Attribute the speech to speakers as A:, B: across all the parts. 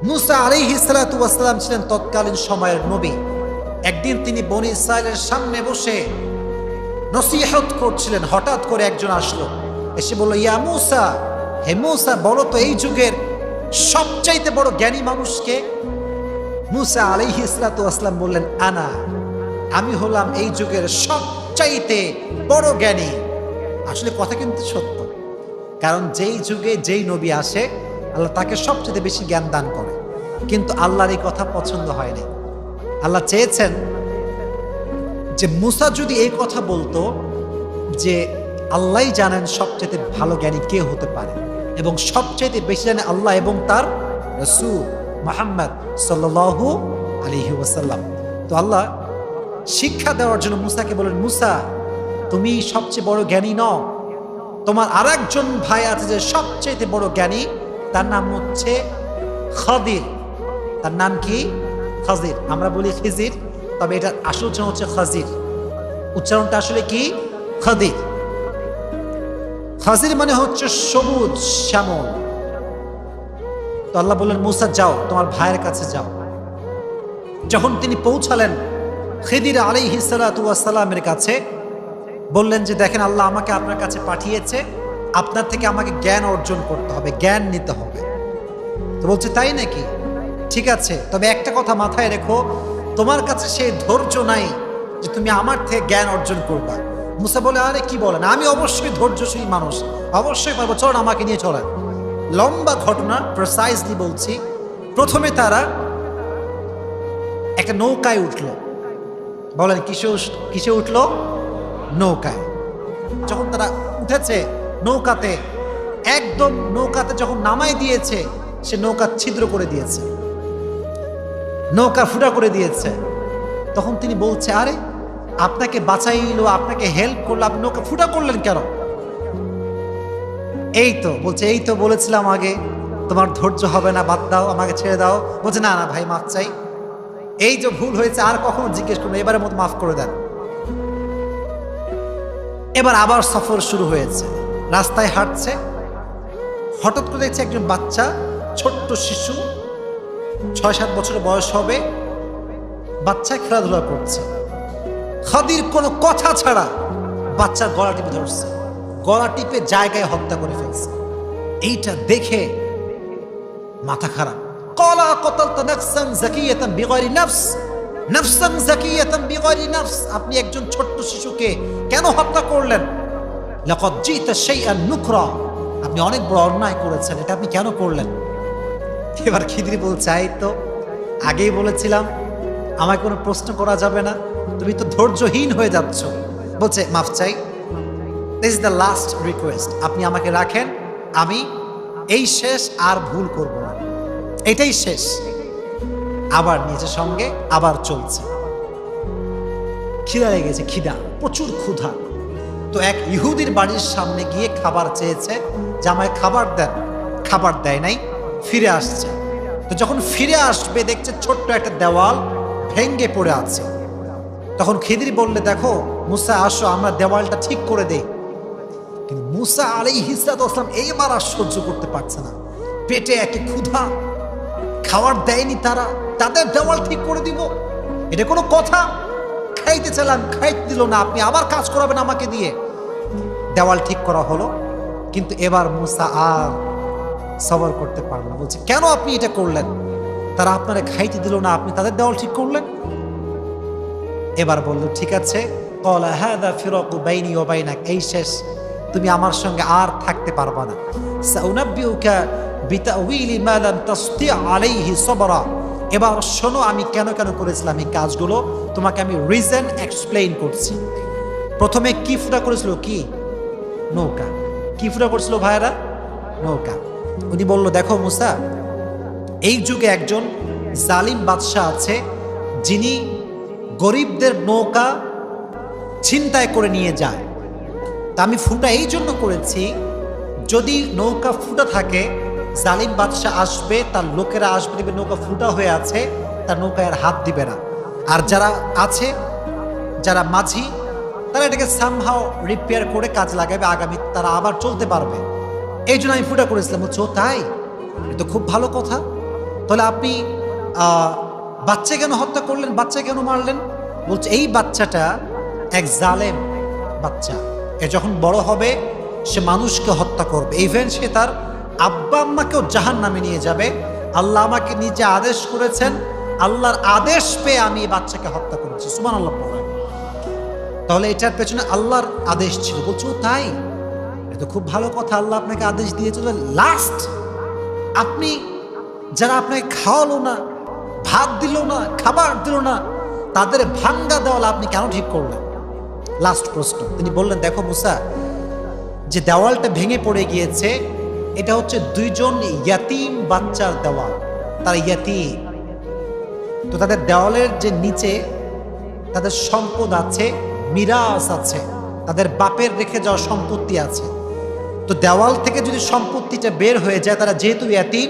A: মুসা আলাইহিস সালাতু ওয়াস সালাম ছিলেন তৎকালীন সময়ের নবী। একদিন তিনি বনী ইসরাইলের সামনে বসে নসিহত করছিলেন। হঠাৎ করে একজন আসলো, এসে বলল, ইয়া মুসা, হে মুসা, বলো তো এই যুগের সবচাইতে বড় জ্ঞানী মানুষকে? মুসা আলাইহিস সালাতু ওয়াস সালাম বললেন, আনা, আমি হলাম এই যুগের সবচাইতে বড় জ্ঞানী। আসলে কথা কিন্তু সত্য, কারণ যেই যুগে যেই নবী আসে আল্লাহ তাকে সবচেয়ে বেশি জ্ঞান দান করে। কিন্তু আল্লাহর এই কথা পছন্দ হয়নি। আল্লাহ চেয়েছেন যে মুসা যদি এই কথা বলতো যে আল্লাহই জানেন সবচেয়ে ভালো জ্ঞানী কে হতে পারে, এবং সবচেয়ে বেশি জানে আল্লাহ এবং তার রাসূল মুহাম্মদ সাল্লাল্লাহু আলাইহি ওয়াসাল্লাম। তো আল্লাহ শিক্ষা দেওয়ার জন্য মুসাকে বলেন, মুসা, তুমি সবচেয়ে বড় জ্ঞানী নও, তোমার আরেকজন ভাই আছে যে সবচেয়ে বড় জ্ঞানী, তার নাম হচ্ছে খাদির। তার নাম কি? খাজির। আমরা বলি খিজির, তবে এটার আসল উচ্চারণ হচ্ছে খাজির। উচ্চারণটা আসলে কি? খাদির। খাজির মানে হচ্ছে সবুজ শ্যামল। তো আল্লাহ বললেন, মুসা যাও, তোমার ভাইয়ের কাছে যাও। যখন তিনি পৌঁছালেন খিদির আলাইহিস সালাতু ওয়াস সালামের কাছে, বললেন যে দেখেন, আল্লাহ আমাকে আপনার কাছে পাঠিয়েছে, আপনার থেকে আমাকে জ্ঞান অর্জন করতে হবে, জ্ঞান নিতে হবে। তো বলছে, তাই নাকি? ঠিক আছে, তবে একটা কথা মাথায় রেখো, তোমার কাছে সেই ধৈর্য নাই যে তুমি আমার থেকে জ্ঞান অর্জন করবা। মুসা বলে, আরে কি বলেন, আমি অবশ্যই ধৈর্যশীল মানুষ, অবশ্যই পারবো, চলেন আমাকে নিয়ে চলেন। লম্বা ঘটনা, প্রিসাইজলি বলছি। প্রথমে তারা একটা নৌকায় উঠলো। বলেন কিসে উঠলো? নৌকায়। যখন তারা উঠেছে নৌকাতে, একদম নৌকাতে যখন নামাই দিয়েছে, সে নৌকা ছিদ্র করে দিয়েছে, নৌকা ফুটা করে দিয়েছে। তখন তিনি বলছে, আরে আপনাকে বাঁচাইলো, আপনাকে হেল্প করলো, আপনি নৌকা ফুটা করলেন কেন? এই তো বলছে, এই তো বলেছিলাম আগে তোমার ধৈর্য হবে না, বাদ দাও, আমাকে ছেড়ে দাও। বলছে, না না ভাই, মাফ চাই, এই যে ভুল হয়েছে আর কখনো জিজ্ঞেস করবো, এবারের মতো মাফ করে দেন। এবার আবার সফর শুরু হয়েছে। রাস্তায় হাঁটছে, হঠাৎ করে দেখছে একজন বাচ্চা, ছোট্ট শিশু, 6-7 বছরের বয়স হবে, বাচ্চা খেলাধুলা করছে। খাদির কোনো কথা ছাড়া বাচ্চার গলা টিপে ধরছে, গলা টিপে জায়গায় হত্যা করে ফেলছে। এইটা দেখে মাথা খারাপ। ক্বালা ক্বাতালতা নাফসান যাকিয়াতান বিগাইরি নাফস, নাফসান যাকিয়াতান বিগাইরি নাফস, আপনি একজন ছোট্ট শিশুকে কেন হত্যা করলেন? লাকাদ জিতা শাইআন নুকরা, আপনি অনেক বড় অন্যায় করেছেন, এটা আপনি কেন করলেন? এবার খিদির বলছে, এই তো আগেই বলেছিলাম আমাকে কোনো প্রশ্ন করা যাবে না, তুমি তো ধৈর্যহীন হয়ে যাচ্ছ। বলছে, মাফ চাই, this is the last request, আপনি আমাকে রাখেন, আমি এই শেষ, আর ভুল করব না, এটাই শেষ। আবার নিচে সঙ্গে আবার চলছে। খিদা লেগেছে, খিদা, প্রচুর ক্ষুধা। তো এক ইহুদির বাড়ির সামনে গিয়ে খাবার চেয়েছে, যে আমায় খাবার দেন, খাবার দেয় নাই, ফিরে আসছে। তো যখন ফিরে আসবে দেখছে ছোট্ট একটা দেওয়াল ভেঙ্গে পড়ে আছে। তখন খিদির বললে, দেখো মুসা, আসো আমরা দেওয়ালটা ঠিক করে দেই। কিন্তু মুসা আলাইহিস সালাতু ওয়াস সালাম এইবার আর সহ্য করতে পারছে না, পেটে একে ক্ষুধা, খাবার দেয়নি তারা, তাদের দেওয়াল ঠিক করে দিব, এটা কোনো কথা? খাইতে চাইলাম, খাইতে দিল না, আপনি আবার কাজ করাবেন আমাকে দিয়ে। দেওয়াল ঠিক করা হলো, কিন্তু এবার মুসা আর সবর করতে পারল না। বলছে, কেন আপনি এটা করলেন? তারা আপনারা খাইতে দিল না, আপনি তাদের দেওয়াল ঠিক করলেন। এবার বলল, ঠিক আছে, ক্বালা হাযা ফিরাকু বাইনি ওয়া বাইনাক, এই শেষ, তুমি আমার সঙ্গে আর থাকতে পারবা না। সাউনাব্বিউকা বিতাউইলি মা লাম তাসতি' আলাইহি সাবরা, এবার শোনো আমি কেন কেন করেছিলাম এই কাজগুলো, তোমাকে আমি রিজন এক্সপ্লেইন করছি। প্রথমে কি ফুটা করেছিল? কি? নৌকা। কি ফুটা করেছিল ভাইরা? নৌকা। উনি বলল, দেখো মুসা, এই যুগে একজন জালিম বাদশাহ আছে, যিনি গরিবদের নৌকা ছিনতাই করে নিয়ে যায়। তা আমি ফুটা এই জন্য করেছি, যদি নৌকা ফুটা থাকে, জালিম বাদশাহ আসবে, তার লোকেরা আসবে, দেখবে নৌকা ফুটা হয়ে আছে, তার নৌকায় আর হাত দিবে না। আর যারা আছে, যারা মাঝি, তারা এটাকে সামহাও রিপেয়ার করে কাজ লাগাবে, আগামী তারা আবার চলতে পারবে। এই জন্য আমি ফুটা করেছিলাম। বলছো, তাই? এটা তো খুব ভালো কথা। তাহলে আপনি বাচ্চা কেন হত্যা করলেন, বাচ্চা কেন মারলেন? বলছে এই বাচ্চাটা এক জালেম বাচ্চা, এ যখন বড় হবে সে মানুষকে হত্যা করবে, ইভেন সে তার আব্বা আম্মাকেও জাহান্নামে নিয়ে যাবে। আল্লাহ আমাকে নিজে আদেশ করেছেন, আল্লাহর আদেশ পেয়ে আমি এই বাচ্চাকে হত্যা করেছি। সুবহানাল্লাহ পড়েন। তাহলে এটার পেছনে আল্লাহর আদেশ ছিল। বলছো তাই, এটা খুব ভালো কথা, আল্লাহ আপনাকে আদেশ দিয়েছিল। লাস্ট আপনি যারা আপনাকে খাওয়ালো না, ভাত দিল না, খাবার দিল না, তাদের ভাঙ্গা দেওয়াল আপনি কেন ঠিক করলেন? লাস্ট প্রশ্ন। তিনি বললেন, দেখো মুসা, যে দেওয়ালটা ভেঙে পড়ে গিয়েছে এটা হচ্ছে দুইজন ইয়াতিম বাচ্চার দেওয়াল, তারা ইয়াতিম। তো তাদের দেওয়ালের যে নিচে তাদের সম্পদ আছে, মিরাস আছে, তাদের বাপের রেখে যাওয়া সম্পত্তি আছে। তো দেওয়াল থেকে যদি সম্পত্তিটা বের হয়ে যায়, তারা যেহেতু ইয়াতিম,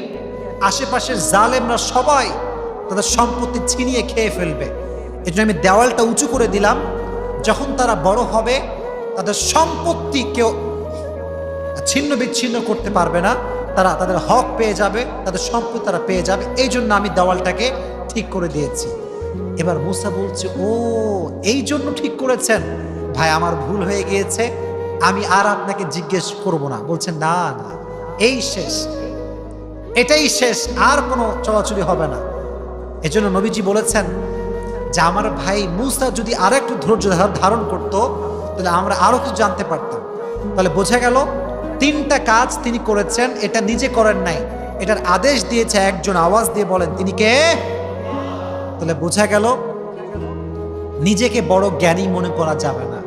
A: আশেপাশের জালেমরা সবাই তাদের সম্পত্তি ছিনিয়ে খেয়ে ফেলবে। এই জন্য আমি দেওয়ালটা উঁচু করে দিলাম, যখন তারা বড় হবে তাদের সম্পত্তি কেউ ছিন্ন বিচ্ছিন্ন করতে পারবে না, তারা তাদের হক পেয়ে যাবে, তাদের সম্পত্তি তারা পেয়ে যাবে। এই জন্য আমি দেওয়ালটাকে ঠিক করে দিয়েছি। এবার মুসা বলছে, ও এই জন্য ঠিক করেছেন ভাই, আমার ভুল হয়ে গিয়েছে, আমি আর আপনাকে জিজ্ঞেস করব না। বলছেন না না, এই শেষ, এটাই শেষ, আর কোনো চলাচলি হবে না। এজন্য নবীজি বলেছেন যে আমার ভাই মুসা যদি আর একটু ধৈর্য ধারণ করত, তাহলে আমরা আরো কিছু জানতে পারতাম। তাহলে বোঝা গেল 3টা কাজ তিনি করেছেন, এটা নিজে করেন নাই, এটার আদেশ দিয়েছে একজন। আওয়াজ দিয়ে বলেন তিনি কে? তাহলে বোঝা গেল নিজেকে বড় জ্ঞানী মনে করা যাবে না,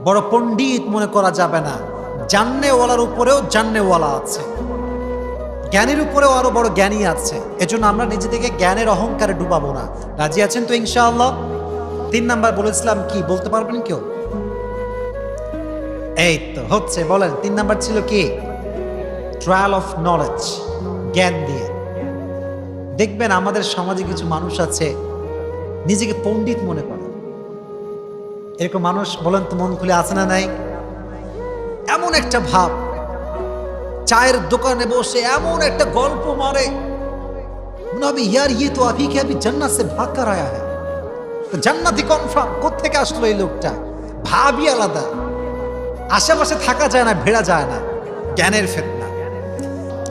A: বড় পণ্ডিত মনে করা যাবে না। জান্নেওয়ালার উপরেও জান্নেওয়ালা আছে, জ্ঞানীর উপরেও আরো বড় জ্ঞানী আছে। এজন্য আমরা নিজেদেরকে জ্ঞানের অহংকারে ডুবাবো না। রাজি আছেন তো ইনশাআল্লাহ? 3 নাম্বার বলেছিলাম কি, বলতে পারবেন কেউ? এই তো হচ্ছে, বলেন 3 নাম্বার ছিল কি? ট্রায়াল অফ নলেজ, জ্ঞান দিয়ে। দেখবেন আমাদের সমাজে কিছু মানুষ আছে নিজেকে পণ্ডিত মনে করে। এরকম মানুষ বলেন তো মন খুলে আছে না নাই? এমন একটা ভাব, চায়ের দোকানে বসে এমন একটা গল্প মারে, নবী ইয়ার ইয়ে তো আভি কে আভি জান্নাত সে ভাগ কর আয়া হ্যায়, তো জান্নাতি কনফার্ম। কোত্থেকে আসলো এই লোকটা? ভাবই আলাদা, আশেপাশে থাকা যায় না, ভেড়া যায় না। জ্ঞানের ফিতনা।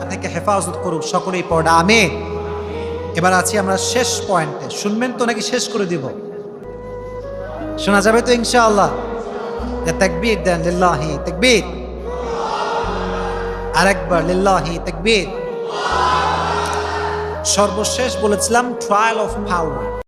A: আপনাকে হেফাজত করুক সকলেই পড়া, আমিন। এবার আছি আমরা শেষ পয়েন্টে। শুনবেন তো নাকি শেষ করে দিব? শোনা যাবে তো ইনশাআল্লাহ? তাকবীর দেন, লিল্লাহি তাকবীর। আরেকবার লিল্লাহি তাকবীর। সর্বশেষ বলেছিলাম ট্রায়াল অফ পাওয়ার।